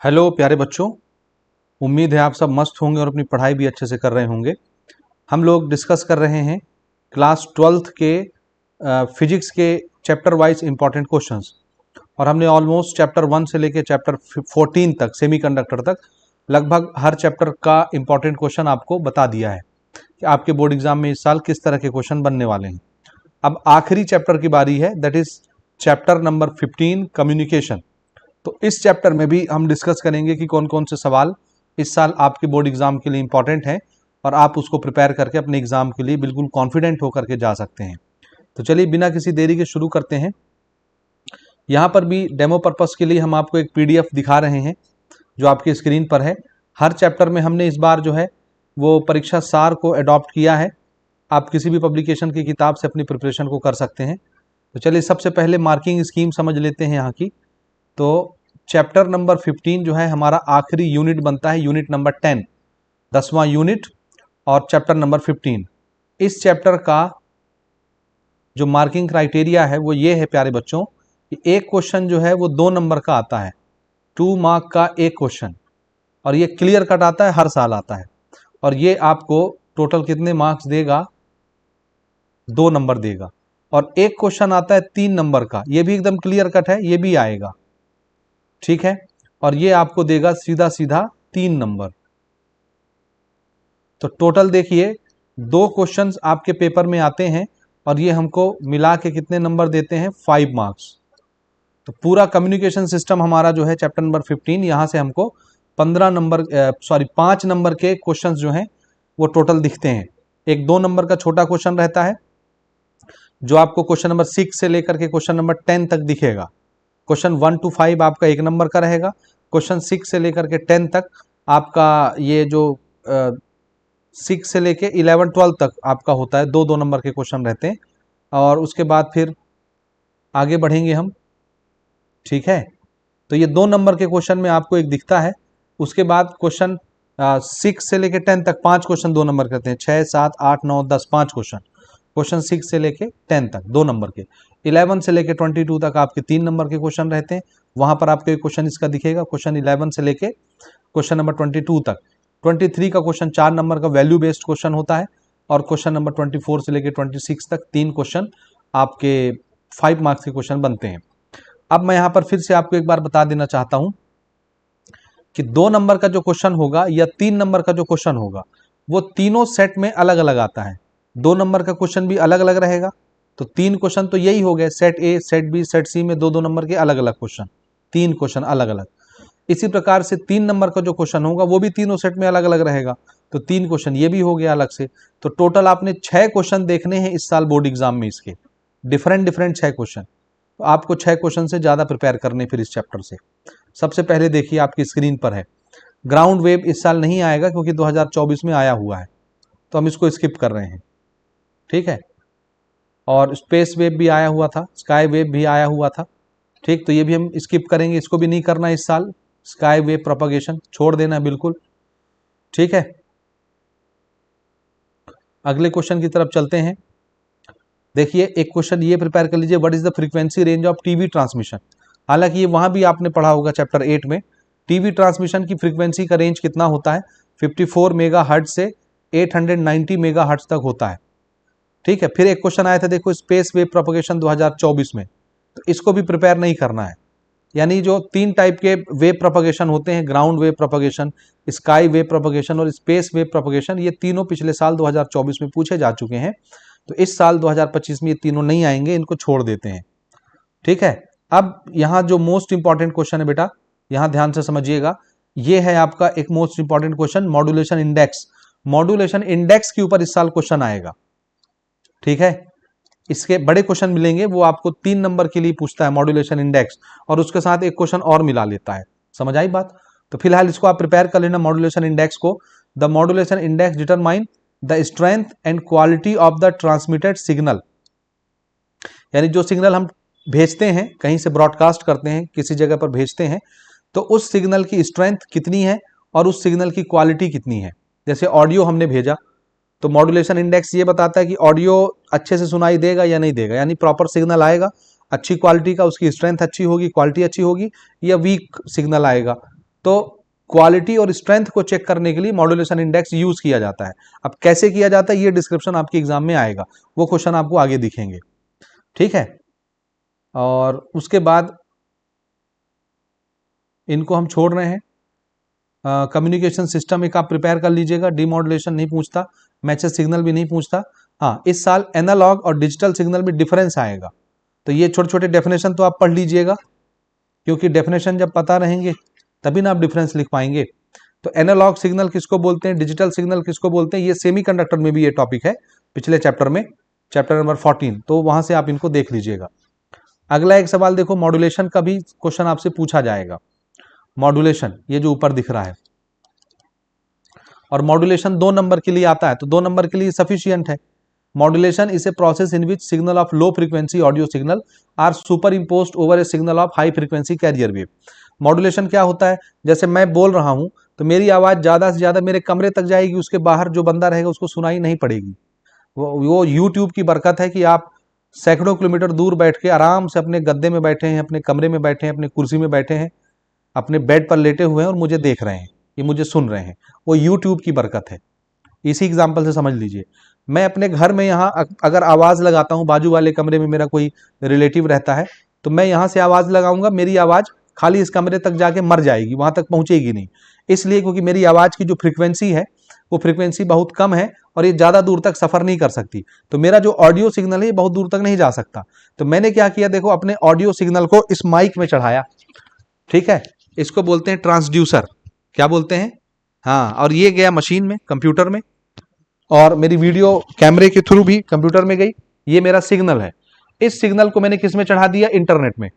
Hello प्यारे बच्चों। उम्मीद है आप सब मस्त होंगे और अपनी पढ़ाई भी अच्छे से कर रहे होंगे। हम लोग डिस्कस कर रहे हैं क्लास 12th के फिजिक्स के चैप्टर वाइज इंपॉर्टेंट क्वेश्चंस, और हमने ऑलमोस्ट चैप्टर 1 से लेके चैप्टर 14 तक सेमीकंडक्टर तक लगभग हर चैप्टर का इंपॉर्टेंट क्वेश्चन आपको बता दिया है कि आपके बोर्ड एग्जाम में इस साल किस तरह के क्वेश्चन बनने वाले हैं। अब आखिरी चैप्टर की बारी है, that is chapter number 15 communication. तो इस चैप्टर में भी हम डिस्कस करेंगे कि कौन कौन से सवाल इस साल आपके बोर्ड एग्जाम के लिए इंपॉर्टेंट हैं और आप उसको प्रिपेयर करके अपने एग्जाम के लिए बिल्कुल कॉन्फिडेंट होकर के जा सकते हैं। तो चलिए बिना किसी देरी के शुरू करते हैं। यहाँ पर भी डेमो पर्पस के लिए हम आपको एक पीडीएफ दिखा रहे हैं जो आपकी स्क्रीन पर है। हर चैप्टर में हमने इस बार जो है वो परीक्षा सार को अडॉप्ट किया है। आप किसी भी पब्लिकेशन की किताब से अपनी प्रिपरेशन को कर सकते हैं। तो चलिए सबसे पहले मार्किंग स्कीम समझ लेते हैं यहाँ की। तो चैप्टर नंबर 15 जो है हमारा आखिरी यूनिट बनता है, यूनिट नंबर 10, 10वां यूनिट और चैप्टर नंबर 15। इस चैप्टर का जो मार्किंग क्राइटेरिया है वो ये है प्यारे बच्चों कि एक क्वेश्चन जो है वो 2 नंबर का आता है, 2 मार्क का एक क्वेश्चन, और ये क्लियर कट आता है, हर साल आता है। और ये आपको टोटल कितने मार्क्स देगा? 2 नंबर देगा। और एक क्वेश्चन आता है 3 नंबर का, ये भी एकदम क्लियर कट है, ये भी आएगा, ठीक है, और ये आपको देगा सीधा सीधा 3 नंबर। तो टोटल देखिए 2 क्वेश्चंस आपके पेपर में आते हैं और ये हमको मिला के कितने नंबर देते हैं? 5 मार्क्स। तो पूरा कम्युनिकेशन सिस्टम हमारा जो है चैप्टर नंबर 15, यहां से हमको 5 नंबर के क्वेश्चंस जो हैं वो टोटल दिखते हैं। एक 2 नंबर का छोटा क्वेश्चन रहता है जो आपको क्वेश्चन नंबर 6 से लेकर के क्वेश्चन नंबर 10 तक दिखेगा। क्वेश्चन 1 to 5 आपका 1 नंबर का रहेगा। क्वेश्चन 6 से लेकर के 10 तक आपका ये जो 6 से लेके 11 12 तक आपका होता है, 2 नंबर के क्वेश्चन रहते हैं। और उसके बाद फिर आगे बढ़ेंगे हम, ठीक है। तो ये 2 नंबर के क्वेश्चन में आपको एक दिखता है। उसके बाद क्वेश्चन 6 से लेके 10 तक 5 क्वेश्चन 2 नंबर करते हैं, 6 7 8 9 10 5 क्वेश्चन। क्वेश्चन 6 से लेके 10 तक 2 नंबर के। 11 से लेके 22 तक आपके 3 नंबर के क्वेश्चन रहते हैं, वहां पर आपको एक क्वेश्चन इसका दिखेगा। क्वेश्चन 11 से लेके क्वेश्चन नंबर 22 तक। 23 का क्वेश्चन 4 नंबर का वैल्यू बेस्ड क्वेश्चन होता है, और क्वेश्चन नंबर 24 से लेके 26 तक 3 क्वेश्चन आपके 5 मार्क्स के क्वेश्चन बनते हैं। अब मैं यहां पर फिर से आपको एक बार बता देना चाहता हूं कि 2 नंबर का जो क्वेश्चन होगा या 3 नंबर का जो क्वेश्चन होगा वो तीनों सेट में अलग अलग आता है। 2 नंबर का क्वेश्चन भी अलग अलग रहेगा। तो 3 क्वेश्चन तो यही हो गए, set A, set B, set C में 2 नंबर के अलग अलग क्वेश्चन, 3 क्वेश्चन अलग अलग। इसी प्रकार से 3 नंबर का जो क्वेश्चन होगा वो भी तीनों सेट में अलग अलग रहेगा। तो 3 क्वेश्चन ये भी हो गया अलग से। तो टोटल आपने 6 क्वेश्चन देखने हैं इस साल बोर्ड एग्जाम में, इसके डिफरेंट डिफरेंट 6 क्वेश्चन। तो आपको 6 क्वेश्चन से ज्यादा प्रिपेयर करने फिर इस चैप्टर से। सबसे पहले देखिए आपकी स्क्रीन पर है, ग्राउंड वेव इस साल नहीं आएगा क्योंकि 2024 में आया हुआ है, तो हम इसको स्किप कर रहे हैं, ठीक है। और स्पेस वेव भी आया हुआ था, स्काई वेव भी आया हुआ था, ठीक। तो ये भी हम स्किप करेंगे, इसको भी नहीं करना इस साल। स्काई वेव प्रोपगेशन छोड़ देना बिल्कुल, ठीक है। अगले क्वेश्चन की तरफ चलते हैं। देखिए एक क्वेश्चन ये प्रिपेयर कर लीजिए, what is the frequency range of TV transmission. हालांकि ये वहां भी आपने पढ़ा होगा चैप्टर 8 में। टीवी ट्रांसमिशन की फ्रीक्वेंसी का रेंज कितना होता है? 54 मेगाहर्ट्ज से 890 मेगाहर्ट्ज तक होता है, ठीक है। फिर एक क्वेश्चन आया था देखो, स्पेस वेव प्रोपगेशन 2024 में, तो इसको भी प्रिपेयर नहीं करना है। यानी जो 3 टाइप के वेव प्रोपगेशन होते हैं, ground wave propagation, sky wave propagation और स्पेस वेव प्रोपगेशन, ये तीनों पिछले साल 2024 में पूछे जा चुके हैं। तो इस साल 2025 में ये तीनों नहीं आएंगे, इनको छोड़ देते हैं, ठीक है। अब यहां जो मोस्ट इंपॉर्टेंट क्वेश्चन है बेटा, यहां ध्यान से समझिएगा, ये है आपका एक most important question, modulation index. Modulation index के ऊपर इस साल क्वेश्चन आएगा, ठीक है। इसके बड़े क्वेश्चन मिलेंगे, वो आपको 3 नंबर के लिए पूछता है मॉड्यूलेशन इंडेक्स, और उसके साथ एक क्वेश्चन और मिला लेता है। समझ आई बात? तो फिलहाल इसको आप प्रिपेयर कर लेना मॉड्यूलेशन इंडेक्स को। The modulation index determine the strength and quality of the transmitted signal. यानी जो सिग्नल हम भेजते हैं, कहीं से ब्रॉडकास्ट करते हैं, किसी जगह पर भेजते हैं, तो उस सिग्नल की स्ट्रेंथ कितनी है और उस सिग्नल की क्वालिटी कितनी है। जैसे ऑडियो हमने भेजा, तो मॉड्यूलेशन इंडेक्स ये बताता है कि ऑडियो अच्छे से सुनाई देगा या नहीं देगा, यानी प्रॉपर सिग्नल आएगा, अच्छी क्वालिटी का, उसकी स्ट्रेंथ अच्छी होगी, क्वालिटी अच्छी होगी, या वीक सिग्नल आएगा। तो क्वालिटी और स्ट्रेंथ को चेक करने के लिए मॉड्यूलेशन इंडेक्स यूज किया जाता है। अब कैसे किया जाता है ये डिस्क्रिप्शन आपके एग्जाम में आएगा, वो क्वेश्चन आपको आगे दिखेंगे, ठीक है। और उसके बाद इनको हम छोड़ रहे हैं। कम्युनिकेशन सिस्टम एक आप प्रिपेयर कर लीजिएगा, डीमॉड्यूलेशन नहीं पूछता, मैसेज सिग्नल भी नहीं पूछता। हाँ, इस साल एनालॉग और डिजिटल सिग्नल में डिफरेंस आएगा, तो ये छोटे छोटे डेफिनेशन तो आप पढ़ लीजिएगा, क्योंकि डेफिनेशन जब पता रहेंगे तभी ना आप डिफरेंस लिख पाएंगे। तो एनालॉग सिग्नल किसको बोलते हैं, डिजिटल सिग्नल किसको बोलते हैं, ये सेमीकंडक्टर में भी ये टॉपिक है पिछले चैप्टर में, चैप्टर नंबर 14, तो वहां से आप इनको देख लीजिएगा। अगला एक सवाल देखो, मॉड्यूलेशन का भी क्वेश्चन आपसे पूछा जाएगा। मॉड्यूलेशन ये जो ऊपर दिख रहा है, और मॉड्यूलेशन 2 नंबर के लिए आता है, तो 2 नंबर के लिए सफिशियंट है। Modulation is a process in which signal of low frequency audio signal are superimposed over a signal of high frequency carrier wave. Modulation क्या होता है, जैसे मैं बोल रहा हूं तो मेरी आवाज ज्यादा से ज्यादा मेरे कमरे तक जाएगी, उसके बाहर जो बंदा रहेगा उसको सुनाई नहीं पड़ेगी। वो यूट्यूब की बरकत है कि आप सैकड़ों किलोमीटर दूर बैठ के आराम से अपने गद्दे में बैठे हैं, अपने कमरे में बैठे हैं, अपने कुर्सी में बैठे हैं, अपने बेड पर लेटे हुए हैं और मुझे देख रहे हैं, ये मुझे सुन रहे हैं, वो यूट्यूब की बरकत है। इसी एग्जाम्पल से समझ लीजिए, मैं अपने घर में यहाँ अगर आवाज लगाता हूँ, बाजू वाले कमरे में मेरा कोई रिलेटिव रहता है, तो मैं यहाँ से आवाज लगाऊंगा, मेरी आवाज खाली इस कमरे तक जाके मर जाएगी, वहां तक पहुंचेगी नहीं, इसलिए क्योंकि मेरी आवाज की जो फ्रीक्वेंसी है वो फ्रीक्वेंसी बहुत कम है और ये ज्यादा दूर तक सफर नहीं कर सकती, तो मेरा जो ऑडियो सिग्नल है ये बहुत दूर तक नहीं जा सकता। तो मैंने क्या किया, देखो अपने ऑडियो सिग्नल को इस माइक में चढ़ाया, ठीक है, इसको बोलते हैं ट्रांसड्यूसर, क्या बोलते हैं, हाँ, और ये गया मशीन में, कंप्यूटर में, और मेरी वीडियो कैमरे के थ्रू भी कंप्यूटर में गई, ये मेरा सिग्नल है। इस सिग्नल को मैंने किस में चढ़ा दिया, इंटरनेट में,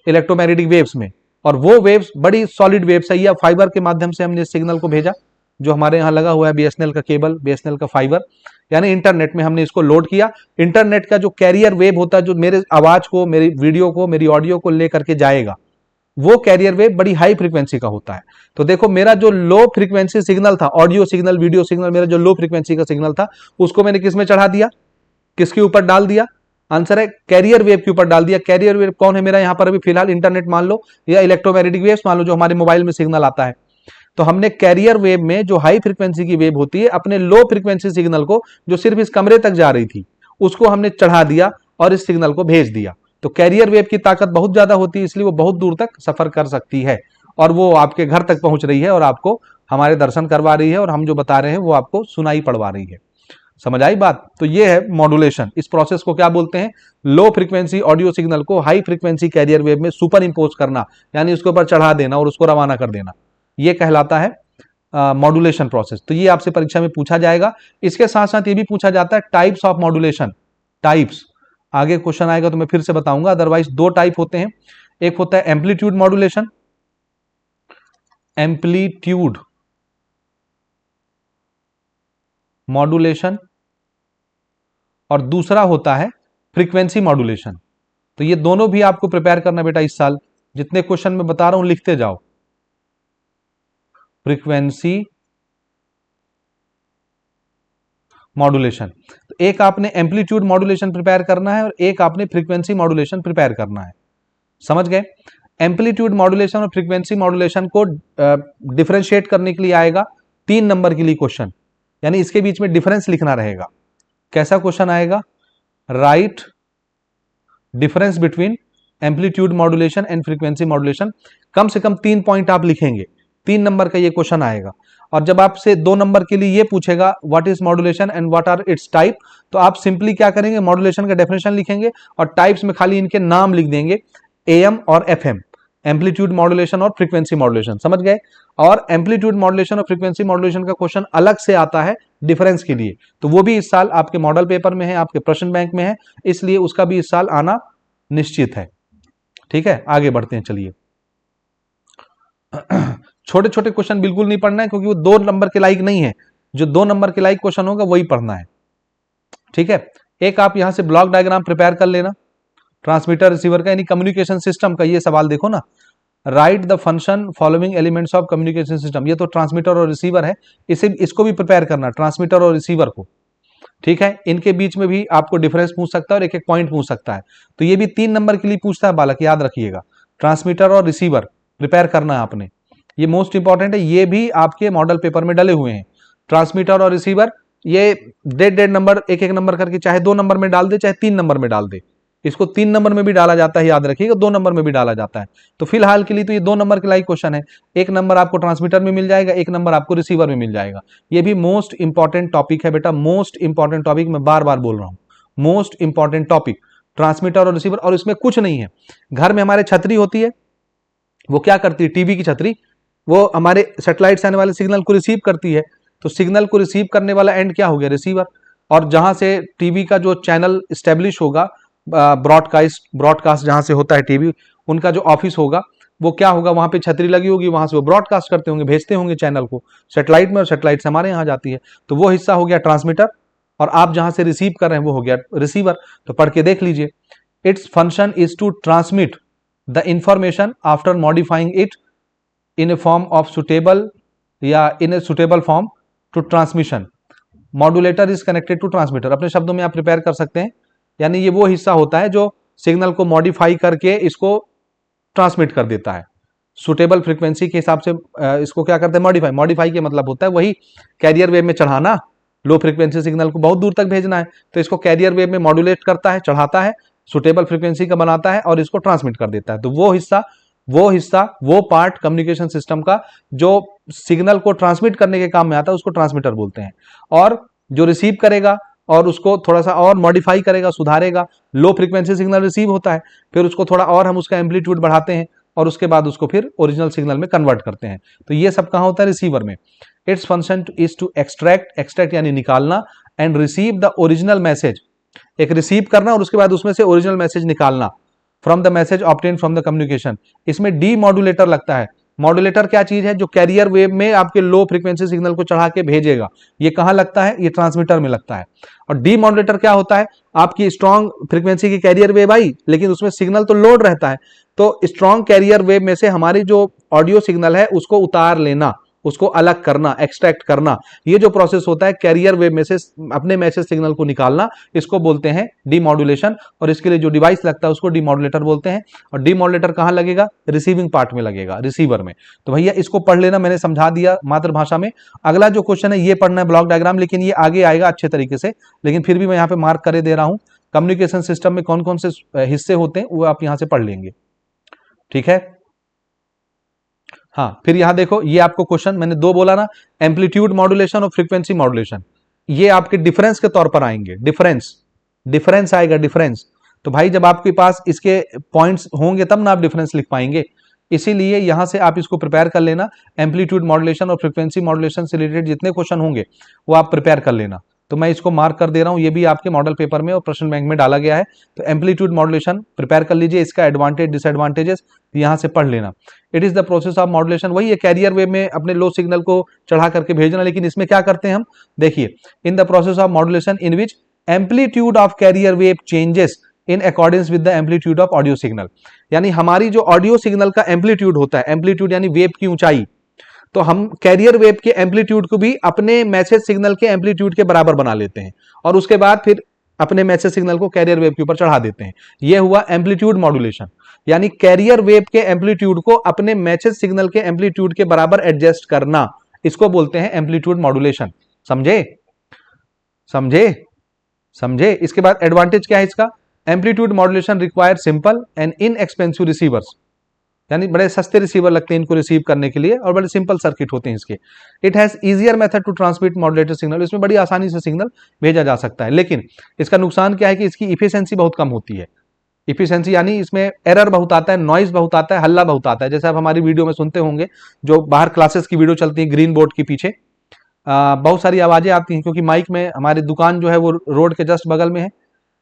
इलेक्ट्रोमैग्नेटिक वेव्स में, और वो वेव्स बड़ी सॉलिड वेव्स है, या फाइबर के माध्यम से हमने इस सिग्नल को भेजा, जो हमारे यहाँ लगा हुआ है बीएसएनएल का केबल, बीएसएनएल का फाइबर, यानी इंटरनेट में हमने इसको लोड किया। इंटरनेट का जो कैरियर वेव होता है, जो मेरे आवाज को, मेरी वीडियो को, मेरी ऑडियो को लेकर के जाएगा, वो कैरियर वेव बड़ी हाई फ्रीक्वेंसी का होता है। तो देखो मेरा जो लो फ्रीक्वेंसी सिग्नल था, ऑडियो सिग्नल, वीडियो सिग्नल, मेरा जो लो फ्रीक्वेंसी का सिग्नल था, उसको मैंने किस में चढ़ा दिया, किसके ऊपर डाल दिया, आंसर है कैरियर वेव के ऊपर डाल दिया। कैरियर वेव कौन है मेरा यहाँ पर अभी फिलहाल, इंटरनेट मान लो, या इलेक्ट्रोमैग्नेटिक वेव्स मान लो, जो हमारे मोबाइल में सिग्नल आता है। तो हमने कैरियर वेव में जो हाई फ्रीक्वेंसी की वेव होती है, अपने लो फ्रीक्वेंसी सिग्नल को, जो सिर्फ इस कमरे तक जा रही थी, उसको हमने चढ़ा दिया और इस सिग्नल को भेज दिया। तो कैरियर वेव की ताकत बहुत ज्यादा होती है, इसलिए वो बहुत दूर तक सफर कर सकती है, और वो आपके घर तक पहुंच रही है, और आपको हमारे दर्शन करवा रही है, और हम जो बता रहे हैं वो आपको सुनाई पड़वा रही है। समझ आई बात। तो ये है मॉड्यूलेशन। इस प्रोसेस को क्या बोलते हैं, लो फ्रीक्वेंसी ऑडियो सिग्नल को हाई फ्रीक्वेंसी कैरियर वेव में सुपर इंपोज करना, यानी उसके ऊपर चढ़ा देना और उसको रवाना कर देना, ये कहलाता है मॉड्यूलेशन प्रोसेस। तो ये आपसे परीक्षा में पूछा जाएगा। इसके साथ साथ ये भी पूछा जाता है टाइप्स ऑफ मॉड्यूलेशन, टाइप्स आगे क्वेश्चन आएगा तो मैं फिर से बताऊंगा, अदरवाइज 2 टाइप होते हैं, एक होता है एम्पलीट्यूड मॉड्यूलेशन, एम्पलीट्यूड मॉड्यूलेशन, और दूसरा होता है फ्रीक्वेंसी मॉड्यूलेशन। तो ये दोनों भी आपको प्रिपेयर करना बेटा इस साल, जितने क्वेश्चन मैं बता रहा हूं लिखते जाओ। फ्रीक्वेंसी मॉड्यूलेशन, तो एक आपने एम्पलीट्यूड मॉड्यूलेशन प्रिपेयर करना है और एक आपने फ्रीक्वेंसी मॉड्यूलेशन प्रिपेयर करना है, समझ गए। एम्पलीट्यूड मॉड्यूलेशन और फ्रीक्वेंसी मॉड्यूलेशन को डिफरेंशिएट करने के लिए आएगा 3 नंबर के लिए क्वेश्चन, यानी इसके बीच में डिफरेंस लिखना रहेगा। कैसा क्वेश्चन आएगा, write difference between amplitude modulation and frequency modulation. कम से कम 3 पॉइंट आप लिखेंगे, 3 नंबर का ये क्वेश्चन आएगा। और जब आपसे 2 नंबर के लिए ये पूछेगा what is modulation and what are its type, तो आप सिंपली क्या करेंगे, मॉड्यूलेशन का डेफिनेशन लिखेंगे और टाइप्स में खाली इनके नाम लिख देंगे, एएम और एफएम, एम्पलीट्यूड मॉड्यूलेशन और फ्रीक्वेंसी मॉड्यूलेशन, समझ गए। और एम्पलीट्यूड मॉड्यूलेशन और फ्रीक्वेंसी मॉड्यूलेशन का क्वेश्चन अलग से आता है डिफरेंस के लिए, तो वो भी इस साल आपके मॉडल पेपर में है, आपके प्रश्न बैंक में है, इसलिए उसका भी इस साल आना निश्चित है। ठीक है, आगे बढ़ते हैं, चलिए। छोटे छोटे क्वेश्चन बिल्कुल नहीं पढ़ना है, क्योंकि वो 2 नंबर के लायक नहीं है, जो 2 नंबर के लायक क्वेश्चन होगा वही पढ़ना है, ठीक है। एक आप यहां से ब्लॉक डायग्राम प्रिपेयर कर लेना, ट्रांसमीटर रिसीवर का, यानी कम्युनिकेशन सिस्टम का। ये सवाल देखो ना, right the function following elements of communication system. ये तो ट्रांसमीटर और रिसीवर है, इसको भी प्रिपेयर करना, ट्रांसमीटर और रिसीवर को, ठीक है। इनके बीच में भी आपको डिफरेंस पूछ सकता है और एक एक पॉइंट पूछ सकता है, तो ये भी 3 नंबर के लिए पूछता है बालक, याद रखिएगा। ट्रांसमीटर और रिसीवर प्रिपेयर करना है आपने। ये मोस्ट इंपॉर्टेंट है, ये भी आपके मॉडल पेपर में डले हुए हैं। ट्रांसमीटर और रिसीवर, ये डेड नंबर एक एक नंबर करके चाहे 2 नंबर में डाल दे चाहे 3 नंबर में डाल दे, इसको 3 नंबर में भी डाला जाता है, याद रखिएगा, 2 नंबर में भी डाला जाता है। तो फिलहाल के लिए तो ये 2 नंबर के लाइक क्वेश्चन है, 1 नंबर आपको ट्रांसमीटर में मिल जाएगा, 1 नंबर आपको रिसीवर में मिल जाएगा। ये भी मोस्ट इंपॉर्टेंट टॉपिक है बेटा, मोस्ट इंपॉर्टेंट टॉपिक, मैं बार बार बोल रहा हूं, मोस्ट इंपॉर्टेंट टॉपिक ट्रांसमीटर और रिसीवर। और इसमें कुछ नहीं है, घर में हमारे छतरी होती है, वो क्या करती है, टीवी की छतरी, वो हमारे सैटेलाइट से आने वाले सिग्नल को रिसीव करती है। तो सिग्नल को रिसीव करने वाला एंड क्या हो गया, रिसीवर। और जहां से टीवी का जो चैनल स्टेब्लिश होगा, ब्रॉडकास्ट जहां से होता है टीवी, उनका जो ऑफिस होगा वो क्या होगा, वहां पे छतरी लगी होगी, वहां से वो ब्रॉडकास्ट करते होंगे, भेजते होंगे चैनल को सैटेलाइट में, और सैटेलाइट से हमारे यहाँ जाती है। तो वो हिस्सा हो गया ट्रांसमीटर, और आप जहां से रिसीव कर रहे हैं वो हो गया रिसीवर। तो पढ़ के देख लीजिए, it's function is to transmit the information after modifying it in a form of suitable या in a suitable form to transmission. Modulator is connected to transmitter, अपने शब्दों में आप प्रिपेयर कर सकते हैं, यानी ये वो हिस्सा होता है जो सिग्नल को मॉडिफाई करके इसको ट्रांसमिट कर देता है सुटेबल फ्रीक्वेंसी के हिसाब से। इसको क्या करते हैं, मॉडिफाई। मॉडिफाई के मतलब होता है वही कैरियर वेव में चढ़ाना, लो फ्रीक्वेंसी सिग्नल को बहुत दूर तक भेजना है, तो इसको कैरियर वेव में मॉड्यूलेट करता है, चढ़ाता है, सुटेबल फ्रीक्वेंसी का बनाता है और इसको ट्रांसमिट कर देता है। तो वो पार्ट कम्युनिकेशन सिस्टम का जो सिग्नल को ट्रांसमिट करने के काम में आता है उसको ट्रांसमीटर बोलते हैं। और जो रिसीव करेगा और उसको थोड़ा सा और मॉडिफाई करेगा, सुधारेगा, लो फ्रीक्वेंसी सिग्नल रिसीव होता है, फिर उसको थोड़ा और हम उसका एम्पलीट्यूड बढ़ाते हैं और उसके बाद उसको फिर ओरिजिनल सिग्नल में कन्वर्ट करते हैं। तो ये सब कहाँ होता है, रिसीवर में। Its function is to extract यानी निकालना, and receive the original message, एक रिसीव करना और उसके बाद उसमें से ओरिजिनल मैसेज निकालना, from the message obtain from the communication. इसमें डी मॉड्यूलेटर लगता है। मॉड्यूलेटर क्या चीज है, जो कैरियर वेव में आपके लो फ्रीक्वेंसी सिग्नल को चढ़ा के भेजेगा। ये कहां लगता है, ये ट्रांसमीटर में लगता है। और डी मॉड्यूलेटर क्या होता है, आपकी स्ट्रॉन्ग फ्रीक्वेंसी की कैरियर वेव आई, लेकिन उसमें सिग्नल तो लोड रहता है, तो स्ट्रॉन्ग कैरियर वेव में से हमारी जो ऑडियो सिग्नल है उसको उतार लेना, उसको अलग करना, एक्सट्रैक्ट करना, ये जो प्रोसेस होता है कैरियर वेव में से अपने मैसेज सिग्नल को निकालना, इसको बोलते हैं डीमॉड्यूलेशन। और इसके लिए जो डिवाइस लगता है उसको डीमॉड्यूलेटर बोलते हैं। और डीमॉड्यूलेटर कहां लगेगा, रिसीविंग पार्ट में लगेगा, रिसीवर में। तो भैया इसको पढ़ लेना, मैंने समझा दिया मातृभाषा में। अगला जो क्वेश्चन है ये पढ़ना है ब्लॉक डायग्राम, लेकिन ये आगे आएगा अच्छे तरीके से, लेकिन फिर भी मैं यहाँ पे मार्क करे दे रहा हूं। कम्युनिकेशन सिस्टम में कौन कौन से हिस्से होते हैं वो आप यहां से पढ़ लेंगे, ठीक है। हाँ, फिर यहां देखो, ये आपको क्वेश्चन मैंने 2 बोला ना, एम्पलीट्यूड मॉड्यूलेशन और फ्रीक्वेंसी मॉड्यूलेशन, ये आपके डिफरेंस के तौर पर आएंगे। डिफरेंस आएगा, डिफरेंस। तो भाई जब आपके पास इसके पॉइंट्स होंगे तब ना आप डिफरेंस लिख पाएंगे, इसीलिए यहां से आप इसको प्रिपेयर कर लेना। एम्पलीट्यूड मॉड्यूलेशन और फ्रीक्वेंसी मॉड्यूलेशन से रिलेटेड जितने क्वेश्चन होंगे वो आप प्रिपेयर कर लेना। तो मैं इसको मार्क कर दे रहा हूं, ये भी आपके मॉडल पेपर में और प्रश्न बैंक में डाला गया है। तो एम्पलीट्यूड मॉड्यूलेशन प्रिपेयर कर लीजिए, इसका एडवांटेज डिसएडवांटेजेस यहां से पढ़ लेना। It is the process of modulation, वही है कैरियर वेव में अपने लो सिग्नल को चढ़ा करके भेजना, लेकिन इसमें क्या करते हैं हम, देखिए, in the process of modulation in which amplitude of carrier wave changes in according with the amplitude of audio signal. यानी हमारी जो ऑडियो सिग्नल का एम्पलीट्यूड होता है, एम्पलीट्यूड यानी वेव की ऊंचाई, तो हम कैरियर वेव के एम्पलीट्यूड को भी अपने मैसेज सिग्नल के एम्पलीट्यूड के बराबर बना लेते हैं और उसके बाद फिर अपने मैसेज सिग्नल को कैरियर वेव के ऊपर चढ़ा देते हैं। यह हुआ एम्पलीट्यूड मॉड्यूलेशन, यानी कैरियर वेव के एम्पलीट्यूड को अपने मैसेज सिग्नल के एम्पलीट्यूड के बराबर एडजस्ट करना, इसको बोलते हैं एम्पलीट्यूड मॉड्यूलेशन। समझे समझे समझे। इसके बाद एडवांटेज क्या है इसका, amplitude modulation require simple and inexpensive receivers, यानी बड़े सस्ते रिसीवर लगते हैं इनको रिसीव करने के लिए और बड़े सिंपल सर्किट होते हैं इसके। It has easier method to transmit modulated signal, इसमें बड़ी आसानी से सिग्नल भेजा जा सकता है। लेकिन इसका नुकसान क्या है कि इसकी इफिशिएंसी बहुत कम होती है। इफिशिएंसी यानी इसमें एरर बहुत आता है, नॉइज बहुत आता है, हल्ला बहुत आता है। जैसे आप हमारी वीडियो में सुनते होंगे, जो बाहर क्लासेस की वीडियो चलती है ग्रीन बोर्ड के पीछे, बहुत सारी आवाजें आती हैं, क्योंकि माइक में हमारी दुकान जो है वो रोड के जस्ट बगल में है,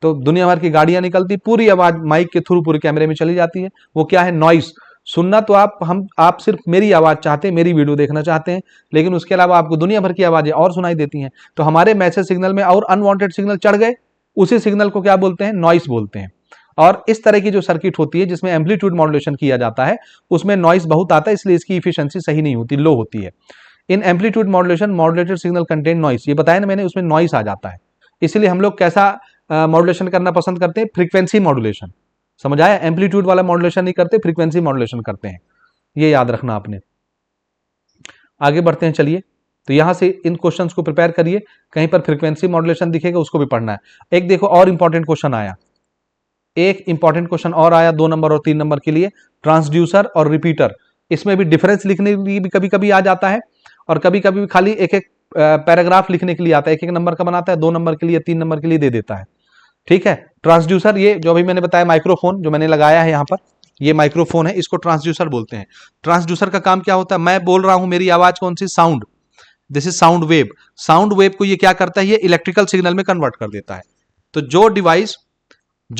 तो दुनिया भर की गाड़ियां निकलती, पूरी आवाज माइक के थ्रू पूरे कैमरे में चली जाती है। वो क्या है, नॉइस। सुनना तो आप सिर्फ मेरी आवाज चाहते हैं, मेरी वीडियो देखना चाहते हैं, लेकिन उसके अलावा आपको दुनिया भर की आवाजें और सुनाई देती हैं। तो हमारे मैसेज सिग्नल में और अनवांटेड सिग्नल चढ़ गए, उसी सिग्नल को क्या बोलते हैं, नॉइस बोलते हैं। और इस तरह की जो सर्किट होती है जिसमें एम्पलीट्यूड मॉड्यूलेशन किया जाता है, उसमें नॉइस बहुत आता है, इसलिए इसकी इफिशिएंसी सही नहीं होती, लो होती है। In amplitude modulation modulated signal contain noise, ये बताया ना मैंने, उसमें नॉइस आ जाता है। इसलिए हम लोग कैसा मॉड्यूलेशन करना पसंद करते हैं, फ्रीक्वेंसी मॉड्यूलेशन। समझ आया, एम्पलीट्यूड वाला मॉड्यूलेशन नहीं करते, फ्रीक्वेंसी मॉड्यूलेशन करते हैं, ये याद रखना आपने। आगे बढ़ते हैं, चलिए। तो यहां से इन क्वेश्चंस को प्रिपेयर करिए, कहीं पर फ्रीक्वेंसी मॉड्यूलेशन दिखेगा उसको भी पढ़ना है। एक देखो और इंपॉर्टेंट क्वेश्चन आया, एक इंपॉर्टेंट क्वेश्चन और आया 2 नंबर और 3 नंबर के लिए, ट्रांसड्यूसर और रिपीटर। इसमें भी डिफरेंस लिखने के लिए भी कभी कभी आ जाता है, और कभी कभी भी खाली एक एक पैराग्राफ लिखने के लिए आता है, एक एक नंबर का बनाता है, 2 नंबर के लिए 3 नंबर के लिए दे देता है। ठीक है, ट्रांसड्यूसर, ये जो अभी मैंने बताया माइक्रोफोन जो मैंने लगाया है यहाँ पर, ये माइक्रोफोन है, इसको ट्रांसड्यूसर बोलते हैं। ट्रांसड्यूसर का काम क्या होता है, मैं बोल रहा हूं, मेरी आवाज कौन सी, sound, this is sound wave. Sound wave को ये क्या करता है, ये इलेक्ट्रिकल सिग्नल में कन्वर्ट कर देता है। तो जो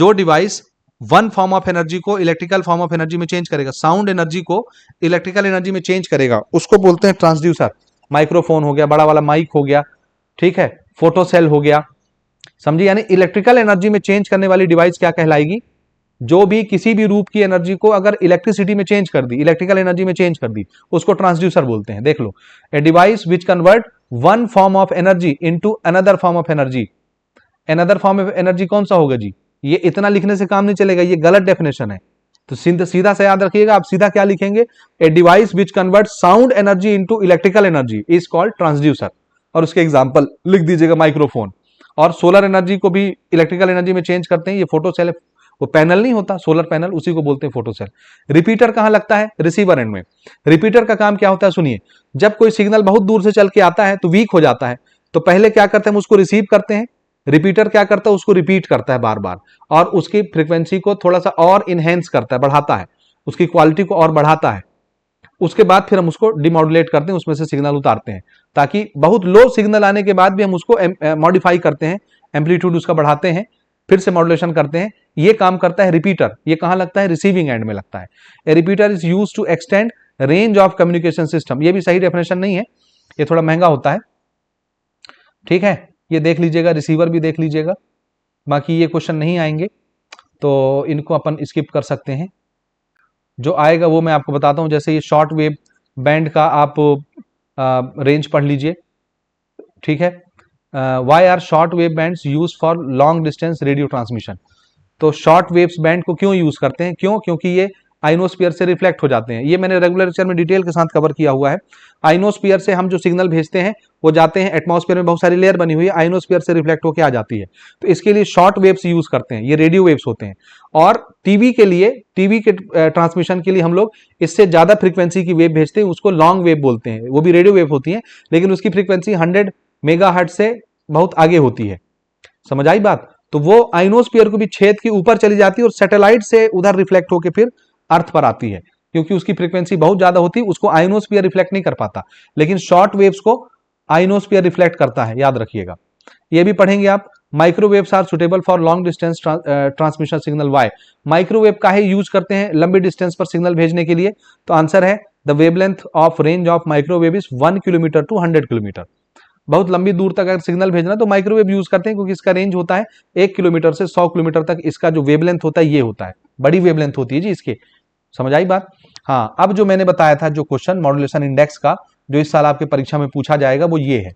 device one form of energy को इलेक्ट्रिकल फॉर्म ऑफ एनर्जी में चेंज करेगा, साउंड एनर्जी को इलेक्ट्रिकल एनर्जी में चेंज करेगा, उसको बोलते हैं ट्रांसड्यूसर। माइक्रोफोन हो गया, बड़ा वाला माइक हो गया, ठीक है, फोटोसेल हो गया, समझिए। यानी इलेक्ट्रिकल एनर्जी में चेंज करने वाली डिवाइस क्या कहलाएगी, जो भी किसी भी रूप की एनर्जी को अगर इलेक्ट्रिसिटी में चेंज कर दी, इलेक्ट्रिकल एनर्जी में चेंज कर दी, उसको ट्रांसड्यूसर बोलते हैं। देख लो, a device which convert one form of energy into another form of energy. Another form of energy कौन सा होगा जी, ये इतना लिखने से काम नहीं चलेगा, ये गलत डेफिनेशन है। तो सीधा से याद रखिएगा, आप सीधा क्या लिखेंगे, ए device which convert sound energy into electrical energy is called transducer, और उसके एग्जांपल लिख दीजिएगा माइक्रोफोन। और सोलर एनर्जी को भी इलेक्ट्रिकल एनर्जी में चेंज करते हैं, ये फोटोसेल, वो पैनल नहीं होता सोलर पैनल, उसी को बोलते हैं फोटोसेल। रिपीटर कहां लगता है, रिसीवर एंड में। रिपीटर का काम क्या होता है, सुनिए, जब कोई सिग्नल बहुत दूर से चल के आता है तो वीक हो जाता है, तो पहले क्या करते हैं, हम उसको रिसीव करते हैं, रिपीटर क्या करता है, उसको रिपीट करता है बार बार, और उसकी फ्रीक्वेंसी को थोड़ा सा और इनहेंस करता है, बढ़ाता है, उसकी क्वालिटी को और बढ़ाता है। उसके बाद फिर हम उसको डिमॉड्यूलेट करते हैं, उसमें से सिग्नल उतारते हैं, ताकि बहुत लो सिग्नल आने के बाद भी हम उसको मॉडिफाई करते हैं, एम्पलीट्यूड उसका बढ़ाते हैं, फिर से मॉड्यूलेशन करते हैं। ये काम करता है रिपीटर। ये कहां लगता है, रिसीविंग एंड में लगता है। A repeater is use to extend range of communication system. ये भी सही डेफिनेशन नहीं है, ये थोड़ा महंगा होता है, ठीक है, ये देख लीजिएगा, रिसीवर भी देख लीजिएगा, बाकी ये क्वेश्चन नहीं आएंगे तो इनको अपन स्किप कर सकते हैं। जो आएगा वो मैं आपको बताता हूं, जैसे ये शॉर्ट वेव बैंड का आप रेंज पढ़ लीजिए, ठीक है। Why are short wave bands use for long distance radio transmission. तो शॉर्ट वेव्स बैंड को क्यों यूज करते हैं, क्योंकि ये आइनोस्फीयर से रिफ्लेक्ट हो जाते हैं। ये मैंने रेगुलर लेक्चर में डिटेल के साथ कवर किया हुआ है। आइनोस्फीयर से हम जो सिग्नल भेजते हैं वो जाते हैं एटमॉस्फेयर में, बहुत सारी लेयर बनी हुई है, आइनोस्फीयर से रिफ्लेक्ट होकर आ जाती है, तो इसके लिए शॉर्ट वेव्स यूज करते हैं, ये रेडियो वेव्स होते हैं। और टीवी के ट्रांसमिशन के लिए हम लोग इससे ज्यादा फ्रीक्वेंसी की वेव भेजते हैं, उसको लॉन्ग वेव बोलते हैं, वो भी रेडियो वेव होती है, लेकिन उसकी फ्रीक्वेंसी 100 मेगाहर्ट्ज से बहुत आगे होती है, समझ आई बात। तो वो आइनोस्फीयर को भी छेद के ऊपर चली जाती है और सैटेलाइट से उधर रिफ्लेक्ट होकर फिर अर्थ पर आती है, क्योंकि उसकी फ्रीक्वेंसी बहुत ज्यादा होती है, उसको आइनोस्फीयर रिफ्लेक्ट नहीं कर पाता, लेकिन शॉर्ट वेव्स को आइनोस्फीयर रिफ्लेक्ट करता है, याद रखिएगा। ये भी पढ़ेंगे आप। Microwaves are suitable for long distance transmission signal. Why microwave काहे यूज करते हैं लंबी डिस्टेंस पर सिग्नल भेजने के लिए, तो आंसर है the wavelength of range of microwave is 1 kilometre to 100 kilometre. बहुत लंबी दूर तक अगर सिग्नल भेजना तो माइक्रोवेव यूज करते हैं, क्योंकि इसका रेंज होता है 1 किलोमीटर से 100 किलोमीटर तक, इसका जो वेवलेंथ होता है ये होता है, बड़ी वेवलेंथ होती है जी इसके, समझ आई बात। हाँ, अब जो मैंने बताया था जो क्वेश्चन मॉड्यूलेशन इंडेक्स का, जो इस साल आपके परीक्षा में पूछा जाएगा वो ये है,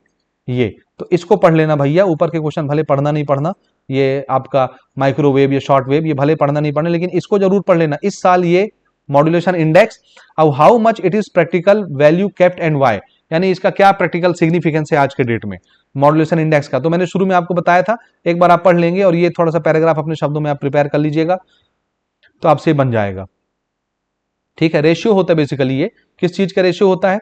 ये तो इसको पढ़ लेना भैया। ऊपर के क्वेश्चन भले पढ़ना नहीं पढ़ना, ये आपका माइक्रोवेव या शॉर्ट वेव ये भले पढ़ना नहीं पढ़ना, लेकिन इसको जरूर पढ़ लेना इस साल, ये मॉड्यूलेशन इंडेक्स और how much it is practical value kept and why, यानी इसका क्या प्रैक्टिकल सिग्निफिकेंस है आज के डेट में मॉड्यूलेशन इंडेक्स का। तो मैंने शुरू में आपको बताया था, एक बार आप पढ़ लेंगे और ये थोड़ा सा पैराग्राफ अपने शब्दों में आप प्रिपेयर कर लीजिएगा तो आपसे बन जाएगा, ठीक है। रेशियो होता है बेसिकली, ये किस चीज का रेशियो होता है,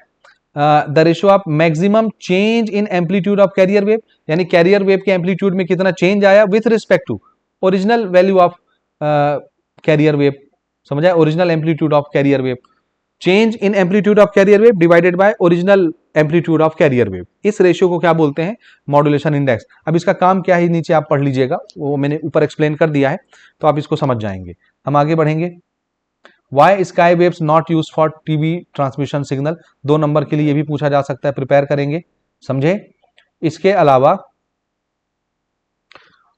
the ratio of maximum change in amplitude of carrier wave, यानी कैरियर वेव के एम्पलीट्यूड में कितना चेंज आया with respect to original value of carrier wave, समझ आया, original amplitude of carrier wave, change in amplitude of carrier wave divided by original amplitude of carrier wave. इस ratio को क्या बोलते हैं, मॉड्यूलेशन इंडेक्स। अब इसका काम क्या है नीचे आप पढ़ लीजिएगा, वो मैंने ऊपर एक्सप्लेन कर दिया है, तो आप इसको समझ जाएंगे। हम आगे बढ़ेंगे। Why sky waves not use for TV transmission signal, 2 number के लिए ये भी पूछा जा सकता है, प्रिपेयर करेंगे, समझे। इसके अलावा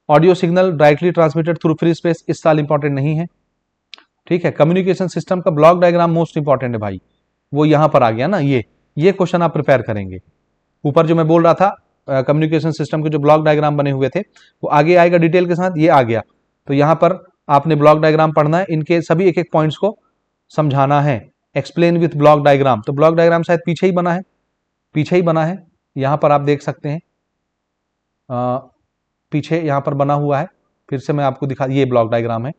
audio signal directly transmitted through free space इस साल इंपॉर्टेंट नहीं है, ठीक है। कम्युनिकेशन सिस्टम का ब्लॉक डायग्राम मोस्ट इंपॉर्टेंट है भाई, वो यहां पर आ गया ना, ये क्वेश्चन आप प्रिपेयर करेंगे। ऊपर जो मैं बोल रहा था कम्युनिकेशन सिस्टम के जो ब्लॉक डायग्राम बने हुए थे वो आगे आएगा डिटेल के साथ, ये आ गया, तो यहां पर आपने ब्लॉक डायग्राम पढ़ना है, इनके सभी एक एक पॉइंट्स को समझाना है, एक्सप्लेन विथ ब्लॉक डायग्राम। तो ब्लॉक डायग्राम शायद पीछे ही बना है, पीछे ही बना है, यहाँ पर आप देख सकते हैं, पीछे यहाँ पर बना हुआ है। फिर से मैं आपको दिखा, ये ब्लॉक डायग्राम है,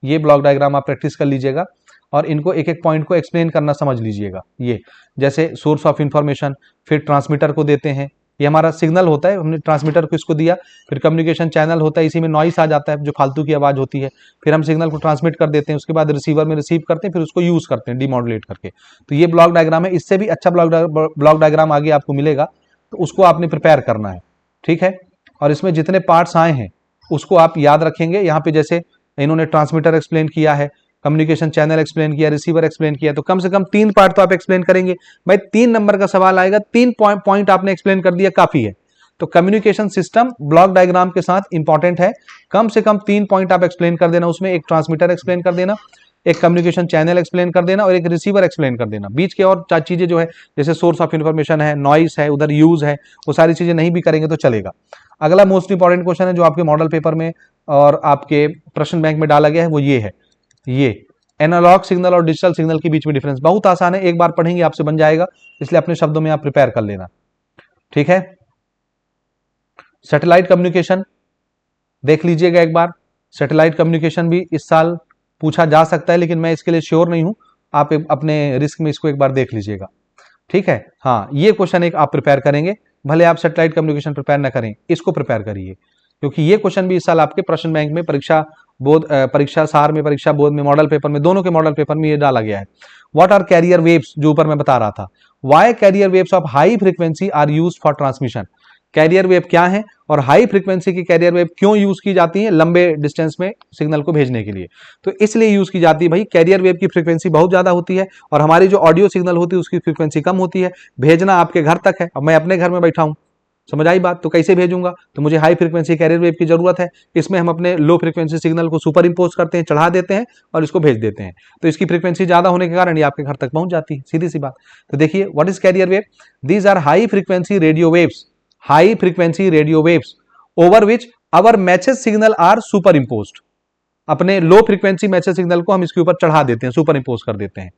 ये ब्लॉक डायग्राम आप प्रैक्टिस कर लीजिएगा और इनको एक एक पॉइंट को एक्सप्लेन करना समझ लीजिएगा। ये जैसे सोर्स ऑफ इंफॉर्मेशन, फिर ट्रांसमीटर को देते हैं, ये हमारा सिग्नल होता है, हमने ट्रांसमीटर को इसको दिया, फिर कम्युनिकेशन चैनल होता है, इसी में नॉइस आ जाता है जो फालतू की आवाज होती है, फिर हम सिग्नल को ट्रांसमिट कर देते हैं, उसके बाद रिसीवर में रिसीव करते हैं, फिर उसको यूज करते हैं डिमॉड्यूलेट करके। तो ये ब्लॉक डायग्राम है, इससे भी अच्छा ब्लॉक डायग्राम आगे आपको मिलेगा, तो उसको आपने प्रिपेयर करना है, ठीक है। और इसमें जितने पार्ट्स आए हैं उसको आप याद रखेंगे। यहाँ पे जैसे इन्होंने ट्रांसमीटर एक्सप्लेन किया है, कम्युनिकेशन चैनल एक्सप्लेन किया, रिसीवर एक्सप्लेन किया, तो कम से कम 3 पार्ट तो आप एक्सप्लेन करेंगे। भाई 3 नंबर का सवाल आएगा, 3 पॉइंट आपने एक्सप्लेन कर दिया, काफी है। तो कम्युनिकेशन सिस्टम ब्लॉक डायग्राम के साथ इंपॉर्टेंट है, कम से कम 3 पॉइंट आप एक्सप्लेन कर देना, उसमें एक ट्रांसमीटर एक्सप्लेन कर देना, एक कम्युनिकेशन चैनल एक्सप्लेन कर देना और एक रिसीवर एक्सप्लेन कर देना। बीच के और 4 चीजें जो है, जैसे सोर्स ऑफ इंफॉर्मेशन है, नॉइस है, उधर यूज है, वो सारी चीजें नहीं भी करेंगे तो चलेगा। अगला मोस्ट इंपॉर्टेंट क्वेश्चन है जो आपके मॉडल पेपर में और आपके प्रश्न बैंक में डाला गया है, वो ये है, ये एनालॉग सिग्नल और डिजिटल सिग्नल के बीच में डिफरेंस। बहुत आसान है, एक बार पढ़ेंगे आपसे बन जाएगा, इसलिए अपने शब्दों में आप प्रिपेयर कर लेना, ठीक है। सैटेलाइट कम्युनिकेशन देख लीजिएगा एक बार, सैटेलाइट कम्युनिकेशन भी इस साल पूछा जा सकता है, लेकिन मैं इसके लिए श्योर नहीं हूं, आप अपने रिस्क में इसको एक बार देख लीजिएगा, ठीक है। हाँ, ये क्वेश्चन एक आप प्रिपेयर करेंगे, भले आप सैटेलाइट कम्युनिकेशन प्रिपेयर ना करें, इसको प्रिपेयर करिए, क्योंकि ये क्वेश्चन भी इस साल आपके प्रश्न बैंक में, परीक्षा बोर्ड, परीक्षा सार में, परीक्षा बोर्ड में, मॉडल पेपर में, दोनों के मॉडल पेपर में ये डाला गया है। व्हाट आर कैरियर वेव्स, जो ऊपर मैं बता रहा था, why carrier waves of high frequency are used for transmission. Carrier wave क्या है और हाई फ्रीक्वेंसी की कैरियर वेव क्यों यूज की जाती है लंबे डिस्टेंस में सिग्नल को भेजने के लिए। तो इसलिए यूज की जाती है भाई, कैरियर वेव की फ्रीक्वेंसी बहुत ज्यादा होती है और हमारी जो ऑडियो सिग्नल होती है उसकी फ्रीक्वेंसी कम होती है, भेजना आपके घर तक है। अब मैं अपने घर में बैठा हूं, समझ आई बात, तो कैसे भेजूंगा, तो मुझे हाई फ्रीक्वेंसी कैरियर वेव की जरूरत है। इसमें हम अपने लो फ्रीक्वेंसी सिग्नल को सुपर इंपोज करते हैं, चढ़ा देते हैं और इसको भेज देते हैं, तो इसकी फ्रीक्वेंसी ज्यादा होने के कारण ये आपके घर तक पहुंच जाती है, सीधी सी बात। तो देखिए, what is carrier wave, these are high frequency radio waves, high frequency radio waves over which our message signal are superimposed. अपने लो फ्रीक्वेंसी मैसेज सिग्नल को हम इसके ऊपर चढ़ा देते हैं, सुपर इंपोज कर देते हैं,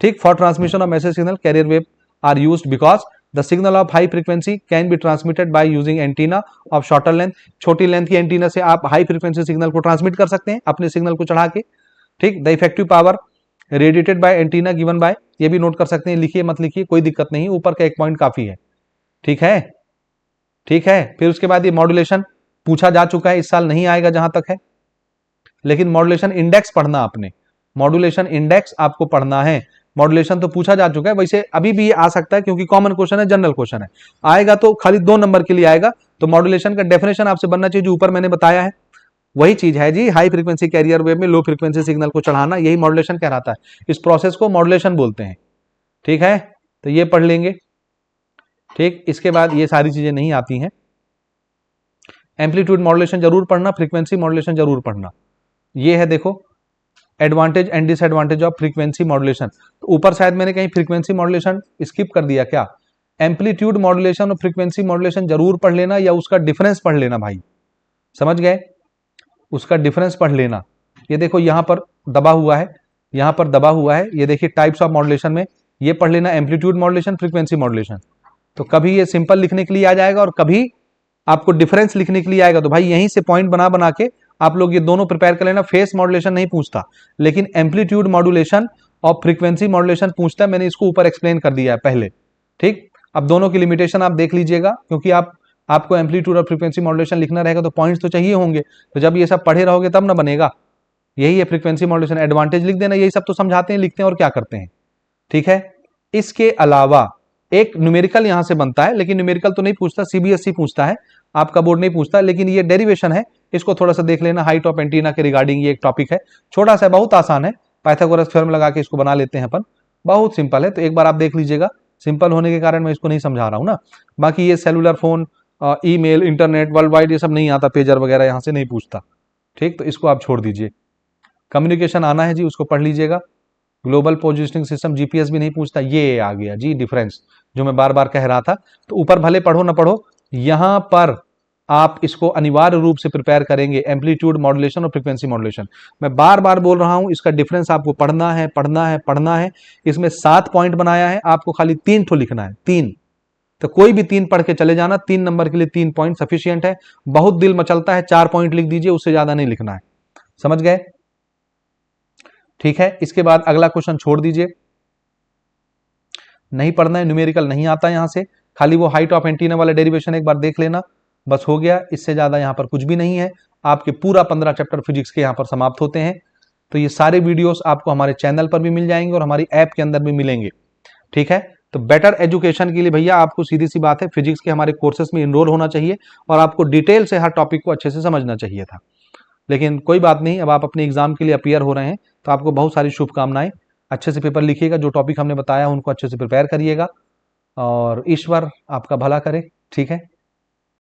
ठीक। For transmission of message signal carrier wave are used because the signal of high frequency can be transmitted by using antenna of shorter length. छोटी लेंथ की एंटीना से आप हाई फ्रीक्वेंसी सिग्नल को transmit कर सकते हैं अपने सिग्नल को चढ़ा के, ठीक। The effective power radiated by antenna given by, ये भी नोट कर सकते हैं, लिखिए मत लिखिए कोई दिक्कत नहीं, ऊपर का एक पॉइंट काफी है, ठीक है, ठीक है। फिर उसके बाद ये मॉड्यूलेशन पूछा जा चुका है, इस साल नहीं आएगा जहां तक है, लेकिन मॉड्यूलेशन इंडेक्स पढ़ना आपने, मॉड्यूलेशन इंडेक्स आपको पढ़ना है। मॉड्यूलेशन तो पूछा जा चुका है, वैसे अभी भी ये आ सकता है क्योंकि कॉमन क्वेश्चन है, जनरल क्वेश्चन है, आएगा तो खाली 2 नंबर के लिए आएगा। तो मॉड्यूलेशन का डेफिनेशन आपसे बनना चाहिए जो ऊपर मैंने बताया है, वही चीज है जी, हाई फ्रीक्वेंसी कैरियर वेव में लो फ्रीक्वेंसी सिग्नल को चढ़ाना, यही मॉड्यूलेशन कहलाता है, इस प्रोसेस को मॉड्यूलेशन बोलते हैं, ठीक है। तो ये पढ़ लेंगे, ठीक। इसके बाद ये सारी चीजें नहीं आती हैं, एम्पलीट्यूड मॉड्यूलेशन जरूर पढ़ना, फ्रीक्वेंसी मॉड्यूलेशन जरूर पढ़ना। ये है देखो, advantage and disadvantage of frequency modulation. तो ऊपर शायद मैंने कहीं फ्रीक्वेंसी मॉड्यूलेशन स्किप कर दिया क्या, एम्पलीट्यूड मॉड्यूलेशन और फ्रीक्वेंसी मॉड्यूलेशन जरूर पढ़ लेना, या उसका डिफरेंस पढ़ लेना भाई, समझ गए, उसका डिफरेंस पढ़ लेना। ये देखो यहां पर दबा हुआ है, यहां पर दबा हुआ है, ये देखिए टाइप्स ऑफ मॉड्यूलेशन में ये पढ़ लेना, एम्पलीट्यूड मॉड्यूलेशन, फ्रीक्वेंसी मॉड्यूलेशन। तो कभी ये सिंपल लिखने के लिए आ जाएगा और कभी आपको डिफरेंस लिखने के लिए आएगा, तो भाई यहीं से पॉइंट बना बना के आप लोग ये दोनों प्रिपेयर कर लेना। फेस मॉड्यूलेशन नहीं पूछता, लेकिन एम्पलीट्यूड मॉड्यूलेशन और फ्रीक्वेंसी मॉड्यूलेशन पूछता है, मैंने इसको ऊपर एक्सप्लेन कर दिया है पहले, ठीक। अब दोनों की लिमिटेशन आप देख लीजिएगा, क्योंकि आपको एम्पलीट्यूड और फ्रीक्वेंसी मॉड्यूलेशन लिखना रहेगा तो पॉइंट्स तो चाहिए होंगे, तो जब ये सब पढ़े रहोगे तब ना बनेगा। यही है फ्रीक्वेंसी मॉड्यूलेशन, एडवांटेज लिख देना, यही सब तो समझाते हैं, लिखते हैं और क्या करते हैं, ठीक है। इसके अलावा एक न्यूमेरिकल यहां से बनता है, लेकिन न्यूमेरिकल तो नहीं पूछता, सीबीएसई पूछता है, आपका बोर्ड नहीं पूछता, लेकिन ये डेरिवेशन है, इसको थोड़ा सा देख लेना, हाइट ऑफ एंटीना के रिगार्डिंग ये एक टॉपिक है, छोटा सा, बहुत आसान है, पाइथागोरस थ्योरम लगा के इसको बना लेते हैं अपन, बहुत सिंपल है, तो एक बार आप देख लीजिएगा। सिंपल होने के कारण मैं इसको नहीं समझा रहा हूं ना, बाकी ये cellular phone, email, internet, world wide, ये सब नहीं आता, पेजर वगैरह यहां से नहीं पूछता, ठीक। तो इसको आप छोड़ दीजिए। कम्युनिकेशन आना है जी, उसको पढ़ लीजिएगा। ग्लोबल पोजिशनिंग सिस्टम, जीपीएस भी नहीं पूछता, ये आ गया जी डिफरेंस, जो मैं बार बार कह रहा था। तो ऊपर भले पढ़ो ना पढ़ो, यहां पर आप इसको अनिवार्य रूप से प्रिपेयर करेंगे, एम्पलीट्यूड मॉड्यूलेशन और फ्रीक्वेंसी मॉड्यूलेशन। मैं बार बार बोल रहा हूं, इसका डिफरेंस आपको पढ़ना है, पढ़ना है, पढ़ना है। इसमें 7 पॉइंट बनाया है, आपको खाली 3 ठो लिखना है, 3, तो कोई भी 3 पढ़ के चले जाना, 3 नंबर के लिए 3 पॉइंट सफिशियंट है। बहुत दिल मचलता है 4 पॉइंट लिख दीजिए, उससे ज्यादा नहीं लिखना है। समझ गए? ठीक है, इसके बाद अगला क्वेश्चन छोड़ दीजिए, नहीं पढ़ना है, न्यूमेरिकल नहीं आता यहां से, खाली वो हाइट ऑफ एंटीना वाला डेरिवेशन एक बार देख लेना, बस हो गया। इससे ज्यादा यहां पर कुछ भी नहीं है। आपके पूरा 15 चैप्टर फिजिक्स के यहां पर समाप्त होते हैं। तो ये सारे वीडियोस आपको हमारे चैनल पर भी मिल जाएंगे और हमारी ऐप के अंदर भी मिलेंगे। ठीक है, तो बेटर एजुकेशन के लिए भैया आपको सीधी सी बात है, फिजिक्स के हमारे कोर्सेज में इनरोल होना चाहिए और आपको डिटेल से हर टॉपिक को अच्छे से समझना चाहिए था। लेकिन कोई बात नहीं, अब आप अपने एग्जाम के लिए अपीयर हो रहे हैं, तो आपको बहुत सारी शुभकामनाएं। अच्छे से पेपर लिखिएगा, जो टॉपिक हमने बताया उनको अच्छे से प्रिपेयर करिएगा और ईश्वर आपका भला करे। ठीक है।